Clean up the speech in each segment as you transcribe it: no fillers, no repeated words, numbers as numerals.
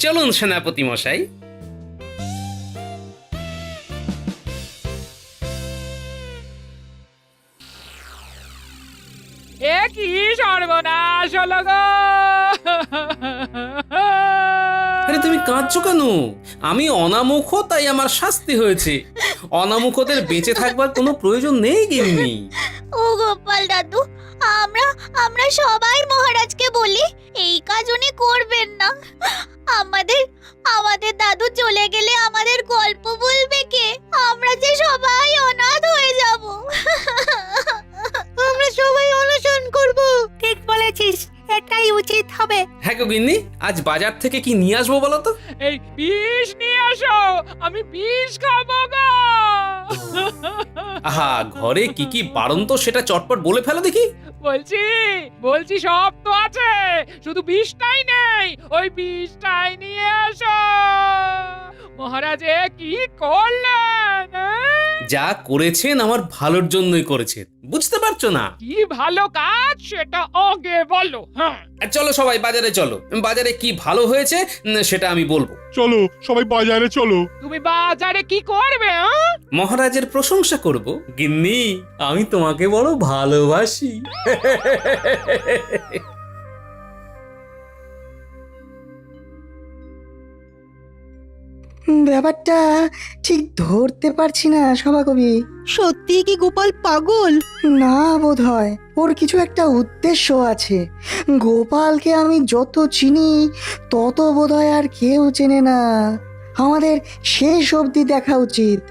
চলুন সেনাপতি মশাই। এ কি সর্বনাশ হলো গো! আরে তুমি কাঁদছো কেন? আমি অনামুখ, তাই আমার শাস্তি হয়েছে। অনামুখদের বেঁচে থাকবার কোনো প্রয়োজন নেই গিন্নি। ও গোপাল দাদু, আমরা আমরা সবাই মহারাজকে বলি এই কাজ উনি করবেন না। আমাদের আমাদের দাদু চলে গেলে আমাদের গল্প বলবে কে? আমরা যে সবাই অনাথ হয়ে যাব। আমরা সবাই অনশন করব। ঠিক বলেছিস, এটাই উচিত হবে। হ্যাঁ গো গিন্নি, আজ বাজার থেকে কি নিয়ে আসবো বলো তো? এই বিষ নিয়ে আসো, আমি বিষ খাবো গো! আহা, ঘরে কি কি বারণ তো সেটা চটপট বলে ফেলো দেখি। বলছি বলছি সব তো আছে, শুধু বিষটাই নেই। ওই বিষটাই নিয়ে আসো। মহারাজে কি করলেন? যা করেছেন আমার ভালোর জন্যই করেছেন, বুঝতে পারছো না? কি ভালো কাজ সেটা আগে বলো। হ্যাঁ, চলো সবাই বাজারে চলো, বাজারে কি ভালো হয়েছে সেটা আমি বলবো। চলো সবাই বাজারে চলো। তুমি বাজারে কি করবে? হ্যাঁ? মহারাজের প্রশংসা করব। গিন্নি, আমি তোমাকে বড় ভালোবাসি। ব্যাপারটা ঠিক ধরতে পারছি না সভাকবি। সত্যি কি গোপাল পাগল? না, বোধ হয় ওর কিছু একটা উদ্দেশ্য আছে। গোপালকে আমি যত চিনি তত বোধ হয় আর কেউ চেনে না। আমাদের শেষ অবধি দেখা উচিত।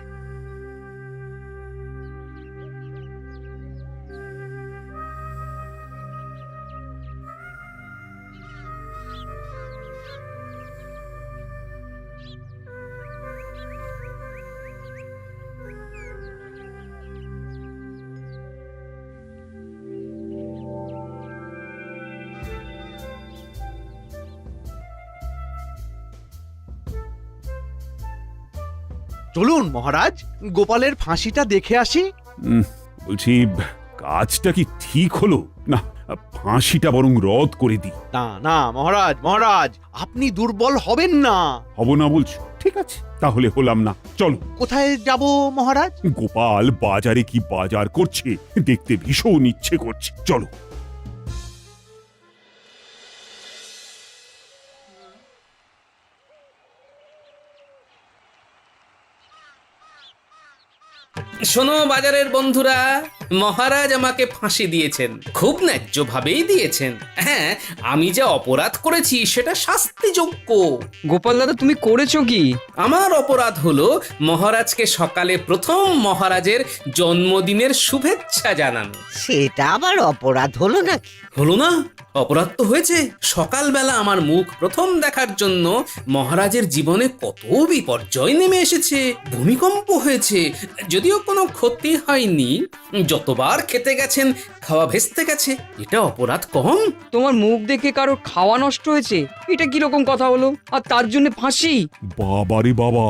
চলুন মহারাজ, গোপালের ফাঁসিটা দেখে আসি। বলছি, কাজটা কি ঠিক হলো না? ফাঁসিটা বরং রদ করে দিই। না না মহারাজ, মহারাজ আপনি দুর্বল হবেন না। হব না বলছো? ঠিক আছে, তাহলে হলাম না। চলো। কোথায় যাব মহারাজ? গোপাল বাজারে কি বাজার করছে দেখতে ভীষণ ইচ্ছে করছে। চলো। শোনো বাজারের বন্ধুরা, মহারাজ আমাকে ফাঁসি দিয়েছেন, খুব ন্যায্য ভাবেই দিয়েছেন। হ্যাঁ, আমি যা অপরাধ করেছি সেটা শাস্তিযোগ্য। গোপাল দাদা, তুমি করেছো কি? আমার অপরাধ হলো মহারাজকে সকালে প্রথম মহারাজের জন্মদিনের শুভেচ্ছা জানানো। সেটা আবার অপরাধ হলো নাকি? হলো না? অপরাধ তো হয়েছে। সকালবেলা আমার মুখ প্রথম দেখার জন্য মহারাজের জীবনে কত বিপর্যয় নেমে এসেছে। ভূমিকম্প হয়েছে, যদিও কোনো ক্ষতি হয়নি। যতবার খেতে গেছেন খাওয়া ভেস্তে গেছে। এটা অপরাধ কম? তোমার মুখ দেখে কারোর খাওয়া নষ্ট হয়েছে, এটা কিরকম কথা হলো? আর তার জন্য ফাঁসি? বাবারে বাবা,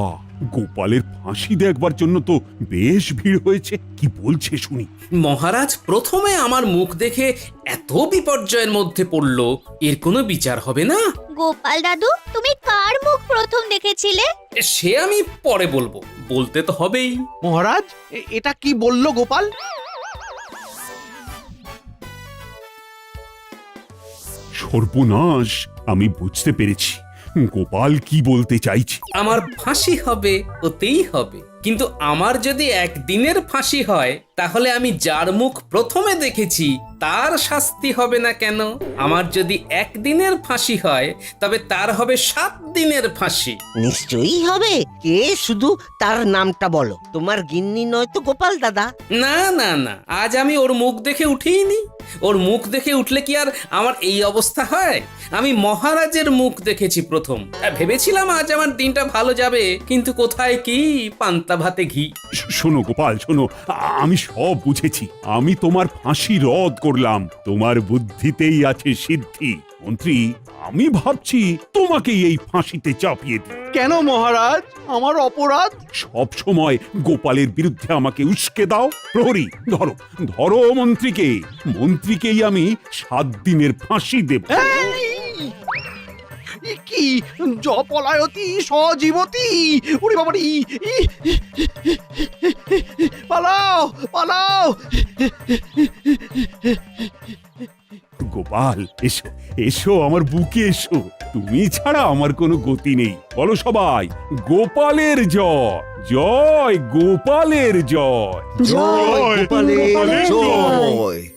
গোপালের ফাঁসি দেখবার জন্য তো বেশ ভিড় হয়েছে। কি বলছে শুনি। মহারাজ প্রথমে আমার মুখ দেখে এত বিপর্যয়ের মধ্যে পড়লো, এর কোনো বিচার হবে না? গোপাল দাদু, তুমি কার মুখ প্রথম দেখেছিলে? সে আমি পরে বলবো, বলতে তো হবেই। মহারাজ এটা কি বললো গোপাল? সর্বনাশ, আমি বুঝতে পেরেছি গোপাল কি বলতে চাইছে। আমার ফাঁসি হবে, ওতেই হবে। কিন্তু আমার যদি একদিনের ফাঁসি হয়, তাহলে আমি যার মুখ প্রথমে দেখেছি তার শাস্তি হবে না কেন? আমার যদি একদিনের ফাঁসি হয়, তবে তার হবে 7 দিনের ফাঁসি। নিশ্চয়ই হবে। কে, শুধু তার নামটা বলো। তোমার গিন্নি নয় তো গোপাল দাদা? না না না, আজ আমি ওর মুখ দেখে উঠিনি। ওর মুখ দেখে উঠলে কি আর আমার এই অবস্থা হয়? আমি মহারাজের মুখ দেখেছি প্রথম। ভেবেছিলাম আজ আমার দিনটা ভালো যাবে, কিন্তু কোথায় কি, পান্তা ভাতে ঘি। শোনো গোপাল, শোনো, আমি সব বুঝেছি। আমি তোমার ফাঁসি রদ করলাম। তোমার বুদ্ধিতেই আছে সিদ্ধি। মন্ত্রী, আমি ভাবছি তোমাকেই এই ফাঁসিতে চাপিয়ে দিই। কেন মহারাজ, আমার অপরাধ? সব সময় গোপালের বিরুদ্ধে আমাকে উস্কে দাও। প্রহরী, ধরো ধরো মন্ত্রীকে। মন্ত্রীকেই আমি 7 দিনের ফাঁসি দেব। এ কি জপলায়তি সজীবতি ওরে বাবারি পালাও পালাও গোপাল এসো এসো আমার বুকে এসো, তুমি ছাড়া আমার কোনো গতি নেই। বলো সবাই, গোপালের জয়, জয় গোপালের জয়। জয় গোপালের গোপালের জয়।